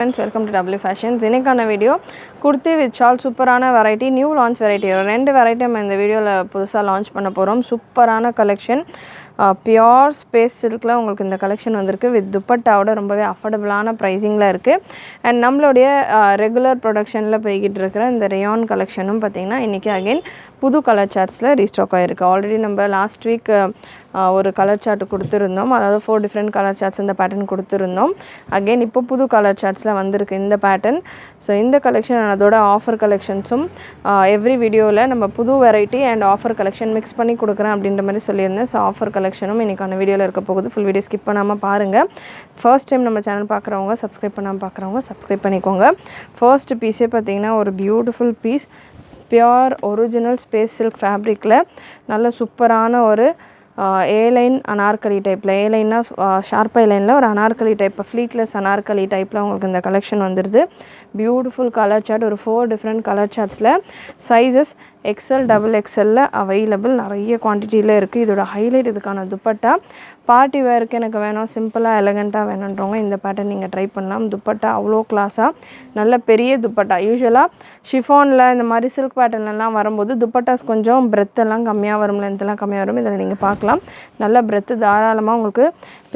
Friends, welcome to W Fashions. இன்னைக்கான video kurti with shawl சூப்பரான variety, new launch variety. ரெண்டு variety நம்ம இந்த வீடியோவில் புதுசாக லான்ச் பண்ண போகிறோம். சூப்பரான கலெக்ஷன், பியோர் ஸ்பேஸ் சில்கில் உங்களுக்கு இந்த கலெக்ஷன் வந்திருக்கு. வித் துப்பட்டாவோட ரொம்பவே அஃபோர்டபுளான ப்ரைஸிங்கில் இருக்குது. அண்ட் நம்மளுடைய ரெகுலர் ப்ரொடக்ஷனில் போய்கிட்டு இருக்கிற இந்த ரேயான் கலெக்ஷனும் பார்த்திங்கன்னா இன்றைக்கி அகெயின் புது கலர் சார்ட்ஸில் ரீஸ்டாக் ஆகிருக்கு. ஆல்ரெடி நம்ம லாஸ்ட் வீக் ஒரு கலர் சார்ட் கொடுத்துருந்தோம், அதாவது 4 டிஃப்ரெண்ட் கலர் சார்ட்ஸ் இந்த பேட்டர்ன் கொடுத்துருந்தோம். அகெயின் இப்போ புது கலர் சார்ட்ஸில் வந்திருக்கு இந்த பேட்டர்ன். ஸோ இந்த கலெக்ஷன் அதோட ஆஃபர் கலெக்ஷன்ஸும் எவ்ரி வீடியோவில் நம்ம புது variety and offer collection mix பண்ணி கொடுக்குறேன் அப்படின்ற மாதிரி சொல்லியிருந்தேன். ஸோ ஆஃபர் கலெக்ஷனும் இன்றைக்கான வீடியோவில் இருக்க போகுது. ஃபுல் வீடியோ ஸ்கிப் பண்ணாமல் பாருங்கள். ஃபர்ஸ்ட் டைம் நம்ம சேனல் பார்க்குறவங்க, சப்ஸ்கிரைப் பண்ணாமல் பார்க்குறவங்க சப்ஸ்கிரைப் பண்ணிக்கோங்க. ஃபர்ஸ்ட் பீஸே பார்த்திங்கன்னா ஒரு beautiful piece, pure original space silk ஃபேப்ரிக்கில் நல்ல சூப்பரான ஒரு ஏலைன் அனார்கலி டைப்பில், ஏலைன்னா ஷார்ப் ஐலைனில் ஒரு அனார்கலி டைப், ஃப்ளீட்லெஸ் அனார்கலி டைப்பில் உங்களுக்கு இந்த கலெக்ஷன் வந்துடுது. பியூட்டிஃபுல் கலர் சார்ட், ஒரு 4 டிஃப்ரெண்ட் கலர் சார்ட்ஸில் சைஸஸ் XL, XXL அவைலபிள், நிறைய குவான்டிட்டியில் இருக்குது. இதோட ஹைலைட் இதுக்கான துப்பட்டா. பார்ட்டி வேருக்கு எனக்கு வேணும், சிம்பிளாக எலகண்ட்டாக வேணுன்றவங்க இந்த பேட்டர்ன் நீங்கள் ட்ரை பண்ணலாம். துப்பட்டா அவ்வளோ கிளாஸாக, நல்ல பெரிய துப்பட்டா. யூஸ்வலாக ஷிஃபானில் இந்த மாதிரி சில்க் பேட்டர்ன்லாம் வரும்போது துப்பட்டாஸ் கொஞ்சம் பிரெத்தெல்லாம் கம்மியாக வரும், லென்த்தெல்லாம் கம்மியாக வரும். இதில் நீங்கள் பார்க்கலாம் நல்ல பிரெத்து தாராளமாக உங்களுக்கு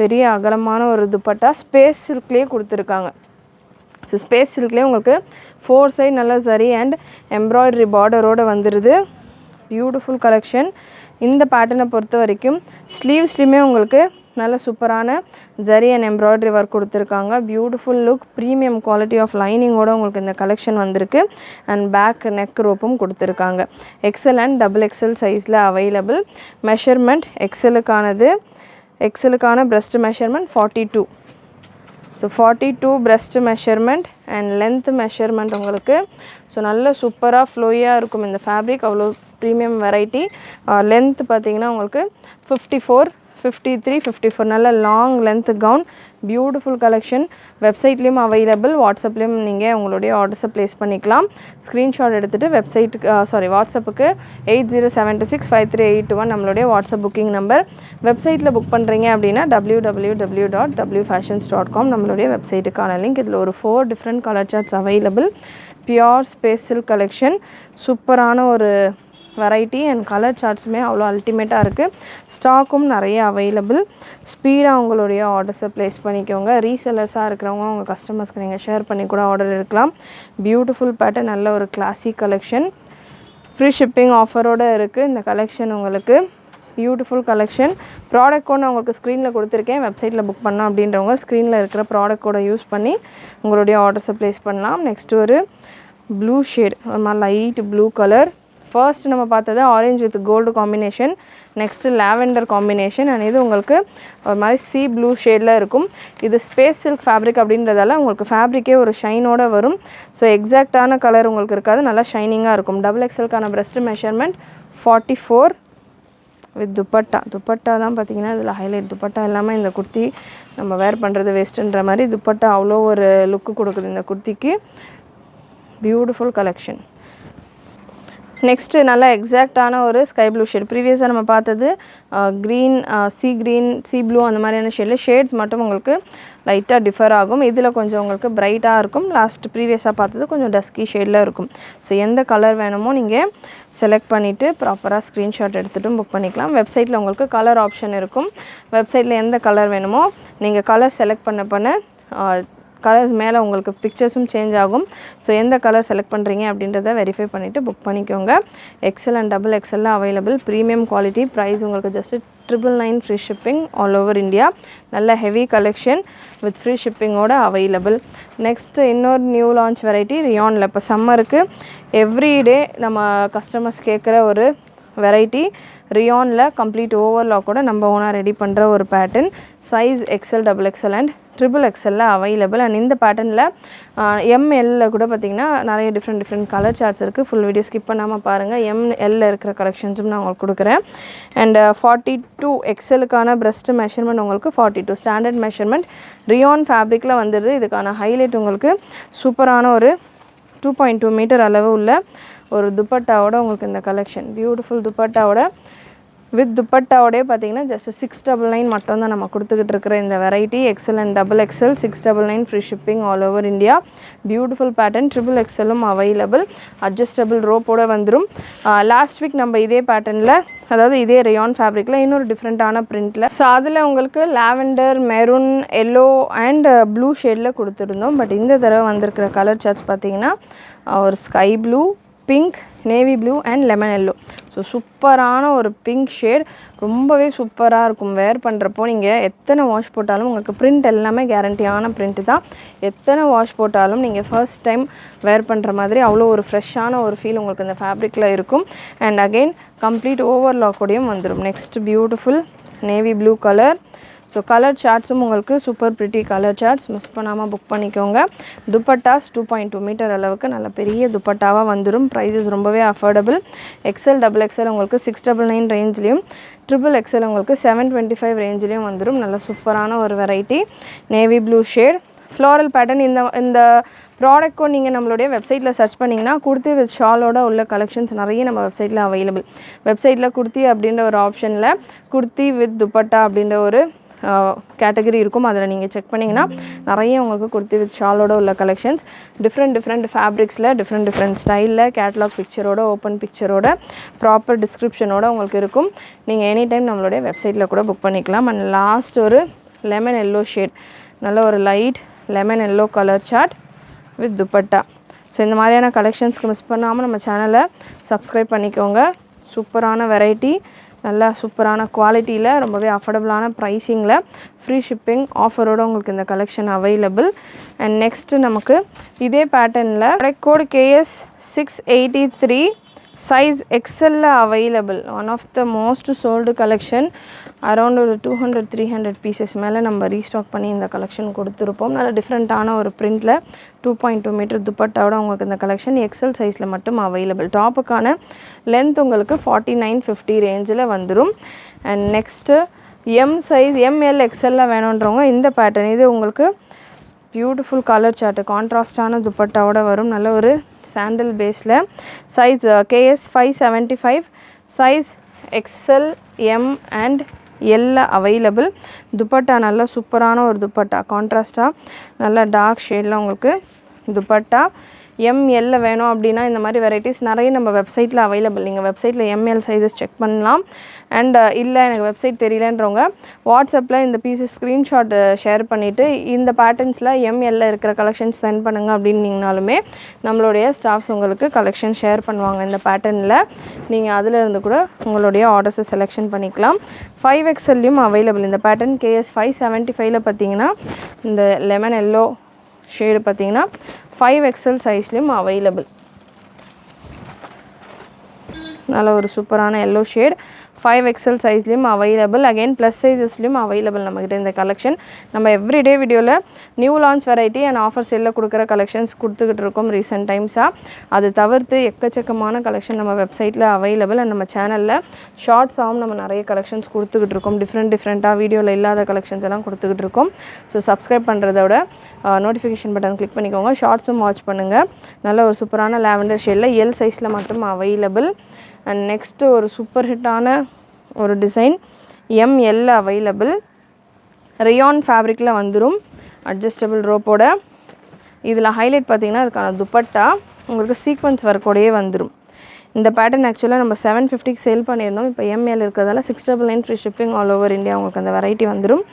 பெரிய அகலமான ஒரு துப்பட்டா ஸ்பேஸ் சில்க்லேயே கொடுத்துருக்காங்க. ஸோ ஸ்பேஸ் சில்க்லேயே உங்களுக்கு 4 சைட் நல்ல சரி அண்ட் எம்ப்ராய்டரி பார்டரோடு வந்துடுது. Beautiful collection. இந்த பேட்டர்னை பொறுத்த வரைக்கும் ஸ்லீவ்ஸ்லேயுமே உங்களுக்கு நல்ல சூப்பரான ஜரி அண்ட் எம்ப்ராய்டரி ஒர்க் கொடுத்துருக்காங்க. Beautiful look, premium quality of லைனிங்கோடு உங்களுக்கு இந்த கலெக்ஷன் வந்திருக்கு. அண்ட் பேக் நெக் ரோப்பும் கொடுத்துருக்காங்க. XL அண்ட் XXL சைஸில் அவைலபிள். மெஷர்மெண்ட் எக்ஸலுக்கான breast measurement 42. So 42 breast measurement and length measurement உங்களுக்கு. ஸோ நல்ல சூப்பராக ஃப்ளோயாக இருக்கும் இந்த ஃபேப்ரிக், அவ்வளோ ப்ரீமியம் வெரைட்டி. லென்த் பார்த்திங்கன்னா உங்களுக்கு 54, 53, 54 நல்ல long length gown. Beautiful collection. வெப்சைட்லேயும் அவைலபிள், வாட்ஸ்அப்லேயும் நீங்கள் உங்களுடைய ஆர்டர்ஸை ப்ளேஸ் பண்ணிக்கலாம். ஸ்க்ரீன்ஷாட் எடுத்துகிட்டு வாட்ஸ்அப்புக்கு 8072653821 நம்மளுடைய வாட்ஸ்அப் புக்கிங் நம்பர். வெப்சைட்டில் புக் பண்ணுறீங்க அப்படின்னா www.wfashions.com நம்மளுடைய வெப்சைட்டுக்கான லிங்க். இதில் ஒரு 4 different colour charts available. Pure space silk collection, சூப்பரான ஒரு வெரைட்டி அண்ட் கலர் சார்ட்ஸுமே அவ்வளோ அல்டிமேட்டாக இருக்குது. ஸ்டாக்கும் நிறைய அவைலபிள். ஸ்பீடாக உங்களுடைய ஆர்டர்ஸை ப்ளேஸ் பண்ணிக்கோங்க. ரீசெல்லர்ஸாக இருக்கிறவங்க உங்கள் கஸ்டமர்ஸ்க்கு நீங்கள் ஷேர் பண்ணி கூட ஆர்டர் எடுக்கலாம். பியூட்டிஃபுல் பேட்டர்ன், நல்ல ஒரு கிளாசிக் கலெக்ஷன். ஃப்ரீ ஷிப்பிங் ஆஃபரோடு இருக்குது இந்த கலெக்ஷன் உங்களுக்கு. Beautiful collection. ப்ராடக்ட் கோட் நான் உங்களுக்கு ஸ்க்ரீனில் கொடுத்துருக்கேன். வெப்சைட்டில் புக் பண்ணோம் அப்படின்றவங்க ஸ்க்ரீனில் இருக்கிற ப்ராடக்ட் கோடை யூஸ் பண்ணி உங்களுடைய ஆர்டர்ஸை ப்ளேஸ் பண்ணலாம். நெக்ஸ்ட்டு ஒரு ப்ளூ ஷேட், ஒரு மாதிரி லைட் ப்ளூ கலர். ஃபர்ஸ்ட் நம்ம பார்த்தது orange with gold combination, next lavender combination. And இது உங்களுக்கு ஒரு மாதிரி சி ப்ளூ ஷேடில் இருக்கும். இது ஸ்பேஸ் சில்க் ஃபேப்ரிக் அப்படின்றதால உங்களுக்கு ஃபேப்ரிக்கே ஒரு ஷைனோடு வரும். ஸோ எக்ஸாக்டான கலர் உங்களுக்கு இருக்காது, நல்லா ஷைனிங்காக இருக்கும். XXLக்கான பிரஸ்ட் மெஷர்மெண்ட் 44 வித் துப்பட்டா தான் பார்த்திங்கன்னா இதில் ஹைலைட். துப்பட்டா இல்லாமல் இந்த குர்த்தி நம்ம வேர் பண்ணுறது வேஸ்ட்டுன்ற மாதிரி துப்பட்டா அவ்வளோ ஒரு லுக்கு கொடுக்குது இந்த குர்த்திக்கு. Beautiful collection. நெக்ஸ்ட்டு நல்லா எக்ஸாக்டான ஒரு ஸ்கை ப்ளூ ஷேட். ப்ரீவியஸாக நம்ம பார்த்தது க்ரீன், சி ப்ளூ அந்த மாதிரியான ஷேடில் ஷேட்ஸ் மட்டும் உங்களுக்கு லைட்டாக டிஃபர் ஆகும். இதில் கொஞ்சம் உங்களுக்கு பிரைட்டாக இருக்கும். ப்ரீவியஸாக பார்த்தது கொஞ்சம் டஸ்கி ஷேடில் இருக்கும். ஸோ எந்த கலர் வேணுமோ நீங்கள் செலக்ட் பண்ணிவிட்டு ப்ராப்பராக ஸ்க்ரீன்ஷாட் எடுத்துகிட்டும் புக் பண்ணிக்கலாம். வெப்சைட்டில் உங்களுக்கு கலர் ஆப்ஷன் இருக்கும். வெப்சைட்டில் எந்த கலர் வேணுமோ நீங்கள் கலர் செலக்ட் பண்ண கலர்ஸ் மேலே உங்களுக்கு பிக்சர்ஸும் சேஞ்ச் ஆகும். ஸோ எந்த கலர் செலக்ட் பண்ணுறீங்க அப்படின்றத வெரிஃபை பண்ணிவிட்டு புக் பண்ணிக்கோங்க. XL and XXL available. Premium quality. Price உங்களுக்கு just 999 free shipping all over India. நல்ல ஹெவி கலெக்ஷன் வித் ஃப்ரீ ஷிப்பிங்கோட அவைலபிள். நெக்ஸ்ட்டு இன்னொரு நியூ லான்ச் வெரைட்டி ரேயானில். இப்போ சம்மருக்கு எவ்ரிடே நம்ம கஸ்டமர்ஸ் கேட்குற ஒரு வெரைட்டி. ரேயானில் கம்ப்ளீட் ஓவர்லாக்கோட நம்ம ஓனாக ரெடி பண்ணுற ஒரு pattern. Size XL, XXL and XXL available. And இந்த பேட்டர்னில் ML கூட பார்த்திங்கன்னா நிறைய டிஃப்ரெண்ட் கலர் சார்ட்ஸ் இருக்குது. ஃபுல் வீடியோ ஸ்கிப் பண்ணாமல் பாருங்கள். ML இருக்கிற கலெக்ஷன்ஸும் நான் உங்களுக்கு கொடுக்குறேன். அண்ட் 42 XLக்கான பிரஸ்ட் மெஷர்மெண்ட் உங்களுக்கு 42 ஸ்டாண்டர்ட் மெஷர்மெண்ட். ரேயான் ஃபேப்ரிக்கில் வந்துடுது. இதுக்கான ஹைலைட் உங்களுக்கு சூப்பரான ஒரு 2.2 மீட்டர் அளவு உள்ள ஒரு துப்பட்டாவோட உங்களுக்கு இந்த கலெக்ஷன். பியூட்டிஃபுல் துப்பட்டாவோட வித் துப்பட்டாவோடய பார்த்தீங்கன்னா ஜஸ்ட் 699 மட்டும் தான் நம்ம கொடுத்துக்கிட்டு இருக்கிற இந்த variety. XL and double XL 699 free shipping all over India. Beautiful pattern. Triple எக்ஸலும் அவைலபிள். அட்ஜஸ்டபிள் ரோப்போட வந்துடும். லாஸ்ட் வீக் நம்ம இதே பேட்டர்னில், அதாவது இதே ரயான் ஃபேப்ரிக்கில் இன்னொரு டிஃப்ரெண்ட்டான பிரிண்டில், ஸோ அதில் உங்களுக்கு lavender, maroon, yellow and blue ஷேடில் கொடுத்துருந்தோம். பட் இந்த தடவை வந்திருக்கிற கலர் சார்ட்ஸ் பார்த்தீங்கன்னா ஒரு sky blue, pink, navy blue and lemon yellow. So சூப்பரான ஒரு பிங்க் ஷேட். ரொம்பவே சூப்பராக இருக்கும் வேர் பண்ணுறப்போ. நீங்கள் எத்தனை வாஷ் போட்டாலும் உங்களுக்கு பிரிண்ட் எல்லாமே கேரண்டியான பிரிண்ட்டு தான். எத்தனை வாஷ் போட்டாலும் நீங்கள் ஃபர்ஸ்ட் டைம் வேர் பண்ணுற மாதிரி அவ்வளோ ஒரு ஃப்ரெஷ்ஷான ஒரு ஃபீல் உங்களுக்கு இந்த ஃபேப்ரிக்கில் இருக்கும். அண்ட் அகெயின் கம்ப்ளீட் ஓவர்லாக்கோடையும் வந்துடும். Next beautiful navy blue colour. So colour சார்ட்ஸும் உங்களுக்கு super pretty colour charts. Miss பண்ணாமல் புக் பண்ணிக்கோங்க. துப்பட்டாஸ் 2.2 மீட்டர் அளவுக்கு நல்ல பெரிய துப்பட்டாவாக வந்துடும். ப்ரைஸஸ் ரொம்பவே அஃபோர்டபுள். எக்ஸல் டபுள் எக்ஸல் உங்களுக்கு 699 ரேஞ்ச்லேயும், ட்ரிபிள் எக்ஸல் உங்களுக்கு 725 ரேஞ்சிலையும் வந்துடும். நல்ல சூப்பரான ஒரு variety. Navy blue shade floral pattern. இந்த ப்ராடக்ட்க்கும் நீங்கள் நம்மளுடைய வெப்சைட்டில் சர்ச் பண்ணிங்கன்னா குர்த்தி வித் ஷாலோட உள்ள கலெக்ஷன்ஸ் நிறைய நம்ம வெப்சைட்டில் அவைலபிள். வெப்சைட்டில் குர்த்தி அப்படின்ற ஒரு ஆப்ஷனில் குர்த்தி வித் துப்பட்டா அப்படின்ற ஒரு கேட்டகரி இருக்கும். அதில் நீங்கள் செக் பண்ணிங்கன்னா நிறைய உங்களுக்கு குர்த்தி வித் ஷாலோட உள்ள கலெக்ஷன்ஸ் டிஃப்ரெண்ட் ஃபேப்ரிக்ஸில் டிஃப்ரெண்ட் ஸ்டைலில் கேட்லாக் பிக்சரோட, ஓப்பன் பிக்சரோட, ப்ராப்பர் டிஸ்கிரிப்ஷனோட உங்களுக்கு இருக்கும். நீங்கள் எனி டைம் நம்மளுடைய வெப்சைட்டில் கூட புக் பண்ணிக்கலாம். அண்ட் லாஸ்ட் ஒரு லெமன் எல்லோ ஷேட், நல்ல ஒரு light lemon yellow colour chart with dupatta. So இந்த மாதிரியான கலெக்ஷன்ஸ்க்கு மிஸ் பண்ணாமல் நம்ம சேனலை சப்ஸ்கிரைப் பண்ணிக்கோங்க. சூப்பரான வெரைட்டி, நல்லா சூப்பரான குவாலிட்டியில், ரொம்பவே அஃபோர்டபுளான ப்ரைஸிங்கில், ஃப்ரீ ஷிப்பிங் ஆஃபரோடு உங்களுக்கு இந்த கலெக்ஷன் அவைலபிள். அண்ட் நெக்ஸ்ட்டு நமக்கு இதே பேட்டர்னில் கோடு KS 683 சைஸ் எக்ஸலில் available. One of the most sold collection. Around ஒரு 200-300 பீசஸ் மேலே நம்ம ரீஸ்டாக் பண்ணி இந்த கலெக்ஷன் கொடுத்துருப்போம். நல்ல டிஃப்ரெண்ட்டான ஒரு பிரிண்டில் 2.2 மீட்டர் துப்பட்டாவோட உங்களுக்கு இந்த கலெக்ஷன் எக்ஸல் சைஸில் மட்டும் அவைலபிள். டாப்புக்கான லென்த் உங்களுக்கு 49-50 ரேஞ்சில் வந்துடும். And next M size, ML எக்ஸலில் வேணுன்றவங்க இந்த பேட்டர்ன், இது உங்களுக்கு பியூட்டிஃபுல் கலர் சார்ட்டு, கான்ட்ராஸ்டான துப்பட்டாவோட வரும். நல்ல ஒரு சாண்டல் பேஸில். Size KS 575, size XL, M and L available. Dupatta நல்ல சூப்பரான ஒரு துப்பட்டா, கான்ட்ராஸ்டாக நல்ல டார்க் ஷேடில் உங்களுக்கு துப்பட்டா. ML வேணும் அப்படின்னா இந்த மாதிரி வெரைட்டிஸ் நிறைய நம்ம வெப்சைட்டில் அவைலபிள். நீங்கள் வெப்சைட்டில் ML சைஸஸ் செக் பண்ணலாம். அண்ட் இல்லை எனக்கு வெப்சைட் தெரியலன்றவங்க வாட்ஸ்அப்பில் இந்த பீஸஸ் ஸ்க்ரீன்ஷாட் ஷேர் பண்ணிவிட்டு இந்த பேட்டர்ன்ஸில் ML இருக்கிற கலெக்ஷன்ஸ் சென்ட் பண்ணுங்கள் அப்படின்னீங்கனாலுமே நம்மளுடைய ஸ்டாஃப்ஸ் உங்களுக்கு கலெக்ஷன் ஷேர் பண்ணுவாங்க. இந்த பேட்டர்னில் நீங்கள் அதிலிருந்து கூட உங்களுடைய ஆர்டர்ஸை செலெக்ஷன் பண்ணிக்கலாம். 5XLலையும் அவைலபிள். இந்த பேட்டர்ன் KS 575ல் பார்த்தீங்கன்னா இந்த லெமன் எல்லோ ஷேடு பார்த்தீங்கன்னா 5XL சைஸ்லேயும் அவைலபிள். நல்ல ஒரு சூப்பரான எல்லோ ஷேட் 5XL சைஸ்லேயும் அவைலபிள். அகெயின் ப்ளஸ் சைஸஸ்லேயும் அவைலபிள் நம்மக்கிட்ட இந்த கலெக்ஷன். நம்ம எவ்ரிடே வீடியோவில் new launch variety and offer சேலில் கொடுக்குற கலெக்ஷன்ஸ் கொடுத்துக்கிட்டு இருக்கோம் ரீசெண்ட் டைம்ஸாக. அது தவிர்த்து எக்கச்சக்கமான கலெக்ஷன் நம்ம வெப்சைட்டில் அவைலபிள். அண்ட் நம்ம சேனலில் ஷார்ட்ஸாகவும் நம்ம நிறைய கலெக்ஷன்ஸ் கொடுத்துக்கிட்டு இருக்கோம். டிஃப்ரெண்ட்டாக வீடியோவில் இல்லாத கலெக்ஷன்ஸ் எல்லாம் கொடுத்துக்கிட்டு இருக்கோம். ஸோ சப்ஸ்கிரைப் பண்ணுறதோட நோட்டிஃபிகேஷன் பட்டன் கிளிக் பண்ணிக்கோங்க. ஷார்ட்ஸும் வாட்ச் பண்ணுங்கள். நல்ல ஒரு சூப்பரான லாவெண்டர் ஷேடில் எல் சைஸில் மட்டும் அவைலபிள். அண்ட் நெக்ஸ்ட்டு ஒரு சூப்பர் ஹிட்டான ஒரு டிசைன் ML அவைலபிள். ரயான் ஃபேப்ரிக்கில் வந்துடும். அட்ஜஸ்டபிள் ரோப்போட. இதில் ஹைலைட் பார்த்திங்கன்னா அதுக்கான துப்பட்டா உங்களுக்கு சீக்வன்ஸ் ஒர்க்கோடையே வந்துடும். இந்த பேட்டர்ன் ஆக்சுவலாக நம்ம 750க்கு சேல் பண்ணியிருந்தோம். இப்போ ML இருக்கிறதால 699 free shipping all over India உங்களுக்கு அந்த வெரைட்டி வந்துடும்.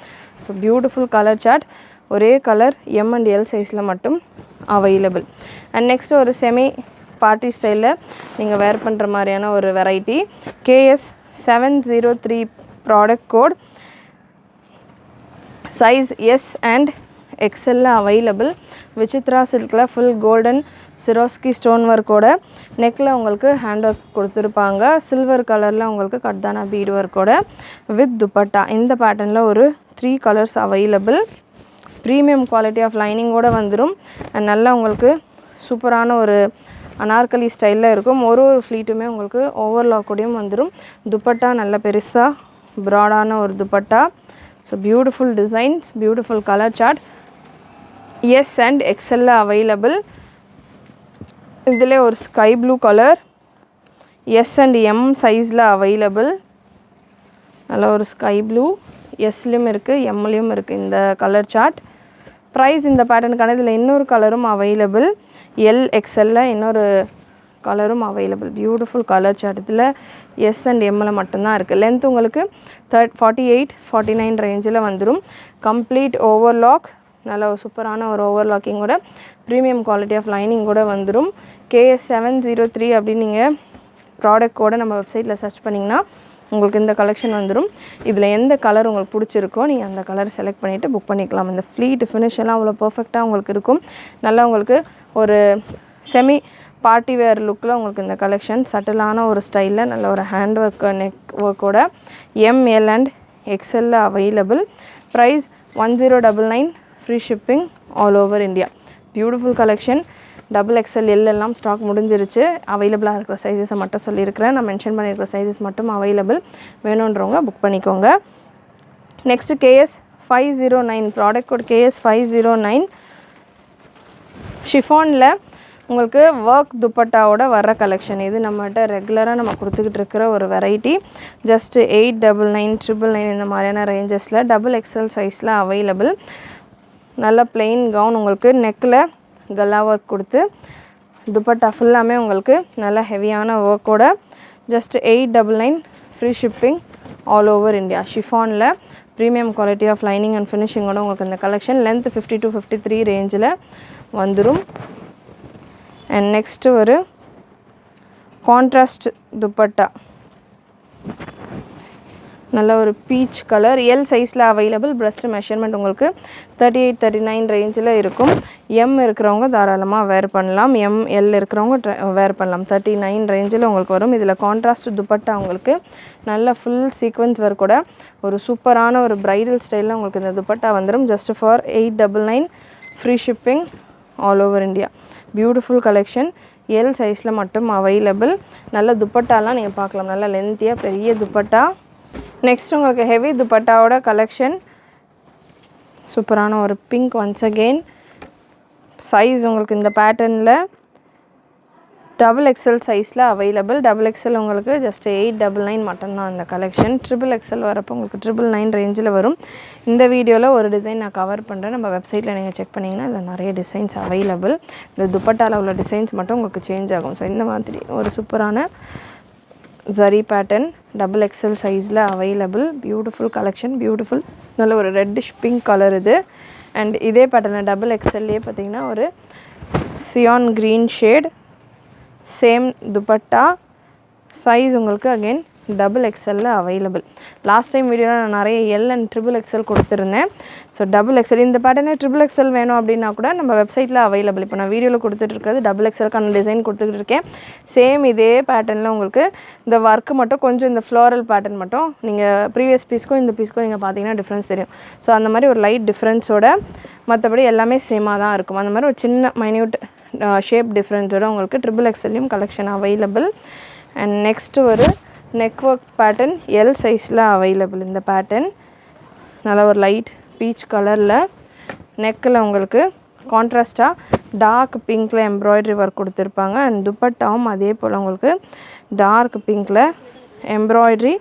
So beautiful colour chart. ஒரே கலர் M and L சைஸில் மட்டும் அவைலபிள். அண்ட் நெக்ஸ்ட் ஒரு செமி பார்ட்டி ஸ்டைலில் நீங்கள் வேர் பண்ணுற மாதிரியான ஒரு variety. KS 703 product code. Size S and XL available. Vichitra சில்கில் ஃபுல் கோல்டன் சிரோஸ்கி ஸ்டோன் ஒர்க்கோட நெக்கில் உங்களுக்கு ஹேண்ட் ஒர்க் கொடுத்துருப்பாங்க. சில்வர் கலரில் உங்களுக்கு கட்தானா பீட் ஒர்க்கோட வித் துப்பட்டா. இந்த பேட்டர்னில் ஒரு 3 colours available. Premium quality of லைனிங்கோடு வந்துடும். அண்ட் நல்லா உங்களுக்கு சூப்பரான ஒரு அனார்கலி ஸ்டைலில் இருக்கும். ஒரு ஃப்ளீட்டுமே உங்களுக்கு ஓவர்லாக்கோடையும் வந்துடும். துப்பட்டா நல்ல பெருசாக ப்ராடான ஒரு dupatta. So beautiful designs, beautiful colour chart. S and XL available. இதில் ஒரு sky blue colour S and M சைஸில் அவைலபிள். நல்ல ஒரு ஸ்கை ப்ளூ, எஸ்லையும் இருக்குது, எம்லையும் இருக்குது இந்த கலர் சார்ட். ப்ரைஸ் இந்த பேட்டர்னுக்கான இதில் இன்னொரு கலரும் அவைலபிள், எல் எக்ஸ்எல்ல இன்னொரு கலரும் அவைலபிள். Beautiful colour chart. இதில் எஸ் அண்ட் எம்மில் மட்டும்தான் இருக்குது. லென்த் உங்களுக்கு 48-49 ரேஞ்சில் வந்துடும். கம்ப்ளீட் ஓவர்லாக், நல்ல ஒரு சூப்பரான ஒரு ஓவர்லாக்கிங்கோட ப்ரீமியம் குவாலிட்டி ஆஃப் லைனிங் கூட வந்துடும். KS703 அப்படின்னு நீங்கள் ப்ராடக்ட் கூட நம்ம வெப்சைட்டில் சர்ச் பண்ணிங்கன்னா உங்களுக்கு இந்த கலெக்ஷன் வந்துடும். இதில் எந்த கலர் உங்களுக்கு பிடிச்சிருக்கோ நீங்கள் அந்த கலர் செலக்ட் பண்ணிவிட்டு புக் பண்ணிக்கலாம். இந்த ஃப்ளீட் ஃபினிஷெல்லாம் அவ்வளோ பர்ஃபெக்டாக உங்களுக்கு இருக்கும். நல்லா உங்களுக்கு ஒரு செமி பார்ட்டி வேர் லுக்கில் உங்களுக்கு இந்த கலெக்ஷன் சட்டிலான ஒரு ஸ்டைலில் நல்ல ஒரு ஹேண்ட் ஒர்க், நெக் ஒர்க்கோட ML and XL available. Price 1099, free shipping all over India. Beautiful collection. XXL எல்லாம் ஸ்டாக் முடிஞ்சிருச்சு. அவைலபிளாக இருக்கிற சைஸஸை மட்டும் சொல்லியிருக்கிறேன். நான் மென்ஷன் பண்ணியிருக்கிற சைஸஸ் மட்டும் அவைலபிள். வேணுன்றவங்க புக் பண்ணிக்கோங்க. Next KS509 product code KS509 ஷிஃபானில் உங்களுக்கு ஒர்க் துப்பட்டாவோட வர்ற கலெக்ஷன். இது நம்மகிட்ட ரெகுலராக நம்ம கொடுத்துக்கிட்டு இருக்கிற ஒரு வெரைட்டி. ஜஸ்ட் 899, 999 இந்த மாதிரியான ரேஞ்சஸில் XXL சைஸில் அவைலபிள். நல்ல பிளெயின் கவுன் உங்களுக்கு நெக்கில் கல்லா ஒர்க் கொடுத்து துப்பட்டா ஃபுல்லாமே உங்களுக்கு நல்ல ஹெவியான ஒர்க்கோட just 899, free shipping all over India. ஷிஃபானில் premium quality of lining and ஃபினிஷிங்கோட உங்களுக்கு இந்த கலெக்ஷன் லென்த் 50-53 ரேஞ்சில் வந்துடும். அண்ட் நெக்ஸ்ட்டு ஒரு கான்ட்ராஸ்ட் துப்பட்டா, நல்ல ஒரு பீச் கலர், எல் சைஸில் அவைலபிள். பிரஸ்ட் மெஷர்மெண்ட் உங்களுக்கு 38-39 ரேஞ்சில் இருக்கும். எம் இருக்கிறவங்க தாராளமாக வேர் பண்ணலாம், ML இருக்கிறவங்க வேர் பண்ணலாம். 39 ரேஞ்சில் உங்களுக்கு வரும். இதில் கான்ட்ராஸ்ட் துப்பட்டா உங்களுக்கு நல்ல ஃபுல் சீக்வன்ஸ் ஒர்க் கூட ஒரு சூப்பரான ஒரு பிரைடல் ஸ்டைலில் உங்களுக்கு இந்த துப்பட்டா வந்துடும். Just for 899, free shipping all over India. Beautiful collection. L சைஸில் மட்டும் அவைலபிள். நல்ல துப்பட்டாலாம் நீங்கள் பார்க்கலாம், நல்ல லென்த்தியாக பெரிய துப்பட்டா. நெக்ஸ்ட் உங்களுக்கு ஹெவி துப்பட்டாவோட கலெக்ஷன். சூப்பரான ஒரு பிங்க். ஒன்ஸ் அகெயின் சைஸ் உங்களுக்கு இந்த பேட்டர்னில் XXL சைஸில் அவைலபிள். XXL உங்களுக்கு ஜஸ்ட் 899 மட்டும்தான் அந்த கலெக்ஷன். XXL வரப்போ உங்களுக்கு 999 ரேஞ்சில் வரும். இந்த வீடியோவில் ஒரு டிசைன் நான் கவர் பண்ணுறேன். நம்ம வெப்சைட்டில் நீங்கள் செக் பண்ணிங்கன்னா இதில் நிறைய டிசைன்ஸ் அவைலபிள். இந்த துப்பட்டாவில் உள்ள டிசைன்ஸ் மட்டும் உங்களுக்கு சேஞ்ச் ஆகும். ஸோ இந்த மாதிரி ஒரு சூப்பரான ஜரி பேட்டர்ன் XXL சைஸில் அவைலபிள். பியூட்டிஃபுல் கலெக்ஷன், பியூட்டிஃபுல் நல்ல ஒரு ரெட்டிஷ் பிங்க் கலர் இது. அண்ட் இதே பேட்டர்னில் XXLலே பார்த்திங்கன்னா ஒரு cyan green shade, same dupatta. Size உங்களுக்கு again XXL available. Last time வீடியோவில் நான் நிறைய L அண்ட் XXL கொடுத்துருந்தேன். ஸோ XXL இந்த பேட்டர்னே XXL வேணும் அப்படின்னா கூட நம்ம வெப்சைட்டில் அவைலபிள். இப்போ நான் வீடியோவில் கொடுத்துட்ருக்கிறது XXLக்கான டிசைன் கொடுத்துக்கிட்டு இருக்கேன். சேம் இதே பேட்டர்னில் உங்களுக்கு இந்த ஒர்க்கு மட்டும் கொஞ்சம் இந்த ஃப்ளோரல் பேட்டர்ன் மட்டும் நீங்கள் ப்ரீவியஸ் பீஸ்க்கும் இந்த பீஸ்க்கும் நீங்கள் பார்த்தீங்கன்னா டிஃப்ரென்ஸ் தெரியும். ஸோ அந்த மாதிரி ஒரு லைட் டிஃப்ரென்ஸோட, மற்றபடி எல்லாமே சேமாக தான் இருக்கும். அந்த மாதிரி ஒரு சின்ன மைன்யூட் ஷேப் டிஃப்ரென்ஸோட உங்களுக்கு XXLயும் கலெக்ஷன் அவைலபிள். அண்ட் நெக்ஸ்ட்டு ஒரு நெக் ஒர்க் பேட்டர்ன் எல் சைஸில் அவைலபிள். இந்த பேட்டர்ன் நல்ல ஒரு லைட் பீச் கலரில் நெக்கில் உங்களுக்கு கான்ட்ராஸ்டாக டார்க் பிங்க்கில் எம்ப்ராய்டரி ஒர்க் கொடுத்துருப்பாங்க. அண்ட் துப்பட்டாவும் அதே போல் உங்களுக்கு டார்க் பிங்க்கில் எம்ப்ராய்டரி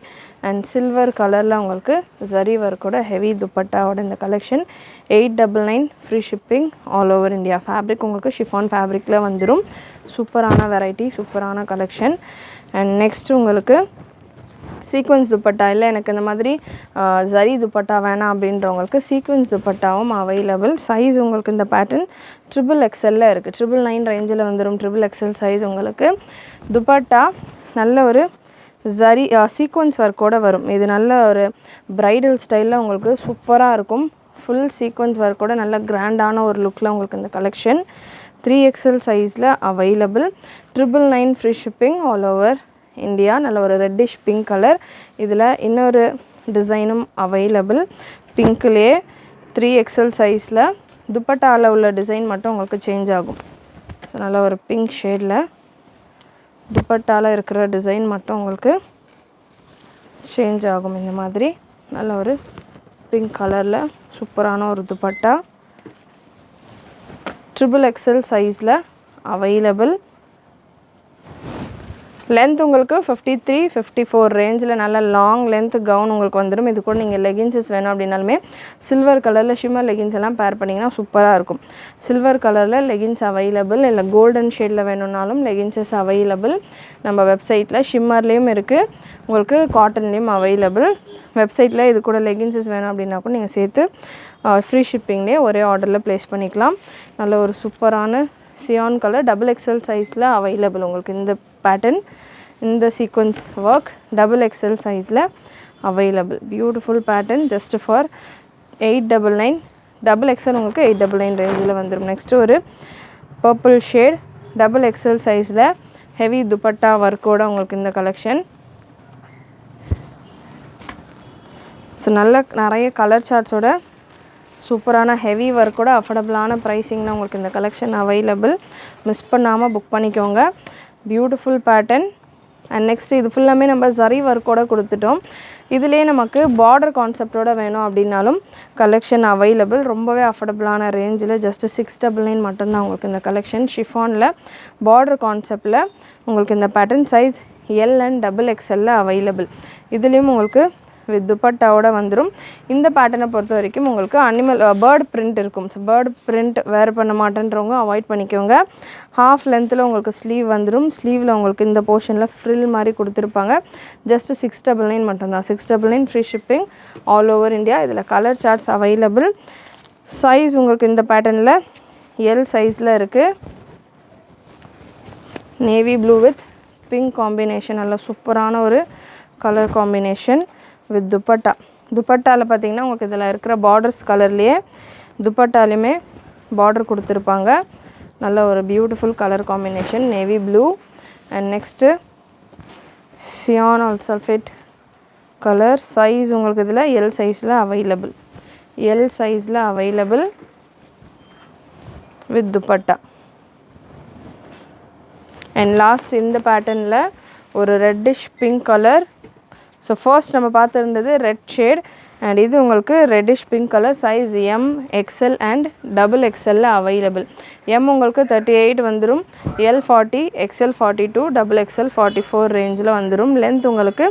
அண்ட் சில்வர் கலரில் உங்களுக்கு ஜரி ஒர்க்கோட ஹெவி துப்பட்டாவோட இந்த collection 899, free shipping all over India. Fabric உங்களுக்கு ஷிஃபான் ஃபேப்ரிக்கில் வந்துடும். சூப்பரான வெரைட்டி, சூப்பரான கலெக்ஷன். அண்ட் நெக்ஸ்ட்டு உங்களுக்கு சீக்வன்ஸ் துப்பட்டா, இல்லை எனக்கு இந்த மாதிரி ஜரி துப்பட்டா வேணாம் அப்படின்றவங்களுக்கு சீக்வன்ஸ் துப்பட்டாவும் அவைலபிள். சைஸ் உங்களுக்கு இந்த பேட்டர்ன் XXL இருக்குது. 999 ரேஞ்சில் வந்துடும். XXL சைஸ் உங்களுக்கு. துப்பட்டா நல்ல ஒரு ஜரி சீக்வன்ஸ் ஒர்க்கோடு வரும். இது நல்ல ஒரு பிரைடல் ஸ்டைலில் உங்களுக்கு சூப்பராக இருக்கும். ஃபுல் சீக்வன்ஸ் ஒர்க்கோட நல்ல கிராண்டான ஒரு லுக்கில் உங்களுக்கு இந்த கலெக்ஷன் 3XL சைஸில் available. 999, free shipping all over India. நல்ல ஒரு ரெட்டிஷ் பிங்க் கலர். இதில் இன்னொரு டிசைனும் அவைலபிள் பிங்க்லேயே 3XL சைஸில். துப்பட்டாவில் உள்ள டிசைன் மட்டும் உங்களுக்கு சேஞ்ச் ஆகும். ஸோ நல்ல ஒரு பிங்க் ஷேடில் துப்பட்டாவில் இருக்கிற டிசைன் மட்டும் உங்களுக்கு சேஞ்ச் ஆகும். இந்த மாதிரி நல்ல ஒரு பிங்க் கலரில் சூப்பரான ஒரு துப்பட்டா XXL சைஸில் அவைலபிள். லென்த் உங்களுக்கு 53 54 ரேஞ்சில் நல்ல லாங் லென்த் கவுன் உங்களுக்கு வந்துடும். இது கூட நீங்கள் லெகின்ஸஸ் வேணும் அப்படின்னாலுமே சில்வர் கலரில் ஷிம்மர் லெகின்ஸ் எல்லாம் பேர் பண்ணிங்கன்னா சூப்பராக இருக்கும். சில்வர் கலரில் லெகின்ஸ் அவைலபிள், இல்லை கோல்டன் ஷேடில் வேணும்னாலும் லெகின்ஸஸ் அவைலபிள் நம்ம வெப்சைட்டில். ஷிம்மர்லேயும் இருக்குது, உங்களுக்கு காட்டன்லேயும் அவைலபிள். வெப்சைட்டில் இது கூட லெகின்ஸஸ் வேணும் அப்படின்னா கூட நீங்கள் சேர்த்து ஃப்ரீ ஷிப்பிங்லேயே ஒரே ஆர்டரில் ப்ளேஸ் பண்ணிக்கலாம். நல்ல ஒரு சூப்பரான சியான் கலர் XXL சைஸில் அவைலபிள் உங்களுக்கு. இந்த பேட்டர்ன், இந்த சீக்வன்ஸ் ஒர்க் XXL சைஸில் available. Beautiful pattern, just for 899. XXL உங்களுக்கு 899 ரேஞ்சில் வந்துடும். நெக்ஸ்ட்டு ஒரு பர்பிள் ஷேட் XXL சைஸில் ஹெவி துப்பட்டா ஒர்க்கோட உங்களுக்கு இந்த கலெக்ஷன். ஸோ நிறைய கலர் சார்ட்ஸோட சூப்பரான ஹெவி ஒர்க்கோட அஃபோர்டபுளான ப்ரைஸிங்கில் உங்களுக்கு இந்த கலெக்ஷன் அவைலபிள். மிஸ் பண்ணாமல் புக் பண்ணிக்கோங்க. Beautiful pattern. அண்ட் நெக்ஸ்ட் இது ஃபுல்லாமே நம்ம ஜரி ஒர்க்கோட கொடுத்துட்டோம். இதிலே நமக்கு பார்டர் கான்செப்டோட வேணும் அப்படின்னாலும் கலெக்ஷன் அவைலபிள். ரொம்பவே அஃபோர்டபுளான ரேஞ்சில் ஜஸ்ட் 699 மட்டும்தான் உங்களுக்கு இந்த கலெக்ஷன். ஷிஃபானில் பார்டர் கான்செப்டில் உங்களுக்கு இந்த pattern size L and XXL available. இதுலேயும் உங்களுக்கு வித் துப்பட்டாவோட வந்துடும். இந்த பேட்டர்னை பொறுத்த வரைக்கும் உங்களுக்கு பேர்ட் பிரிண்ட் இருக்கும். ஸோ பேர்ட் பிரிண்ட் வேறு பண்ண மாட்டேன்றவங்க அவாய்ட் பண்ணிக்கோங்க. ஹாஃப் லென்த்தில் உங்களுக்கு ஸ்லீவ் வந்துடும். ஸ்லீவில் உங்களுக்கு இந்த போர்ஷனில் ஃப்ரில் மாதிரி கொடுத்துருப்பாங்க. ஜஸ்ட் 699 மட்டும்தான். 699 free shipping all over India. இதில் கலர் சார்ட்ஸ் அவைலபிள். சைஸ் உங்களுக்கு இந்த பேட்டர்னில் L சைஸில் இருக்குது. Navy blue with pink combination, நல்ல சூப்பரான ஒரு கலர் காம்பினேஷன் வித் துப்பட்டா. துப்பட்டாவில் பார்த்தீங்கன்னா உங்களுக்கு இதில் இருக்கிற பார்டர்ஸ் கலர்லேயே துப்பட்டாலையுமே பார்டர் கொடுத்துருப்பாங்க. நல்ல ஒரு beautiful colour combination navy blue. And next cyan all sulphate colour. Size உங்களுக்கு இதில் L சைஸில் அவைலபிள். L சைஸில் available with dupatta. And last இந்த பேட்டர்னில் ஒரு reddish pink colour. So first நம்ம பார்த்துருந்தது ரெட் ஷேட், அண்ட் இது உங்களுக்கு reddish pink colour. Size M, XL and XXL available. M உங்களுக்கு 38 வந்துடும், L 40, XL 42, XXL 44 ரேஞ்சில் வந்துடும். லென்த் உங்களுக்கு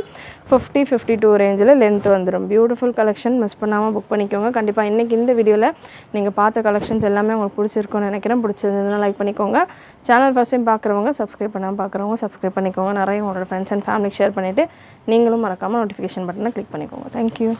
50, 52 ரேஞ்சில் லென்த் வந்துடும். பியூட்டிஃபுல் கலெக்ஷன், மிஸ் பண்ணாமல் புக் பண்ணிக்கோங்க. கண்டிப்பாக இன்றைக்கி இந்த வீடியோவில் நீங்கள் பார்த்த கலெக்ஷன்ஸ் எல்லாமே உங்களுக்கு பிடிச்சிருக்குன்னு நினைக்கிறேன். பிடிச்சிருந்ததுன்னா லைக் பண்ணிக்கோங்க. சேனல் ஃபர்ஸ்ட் டைம் பார்க்குறவங்க, சப்ஸ்கிரைப் பண்ணாமல் பார்க்குறவங்க சப்ஸ்கிரைப் பண்ணிக்கோங்க. நிறைய உங்களோட ஃப்ரெண்ட்ஸ் அண்ட் ஃபேமிலிக்கு ஷேர் பண்ணிவிட்டு நீங்களும் மறக்காமல் நோட்டிஃபிகேஷன் பட்டனை கிளிக் பண்ணிக்கோங்க. தேங்க்யூ.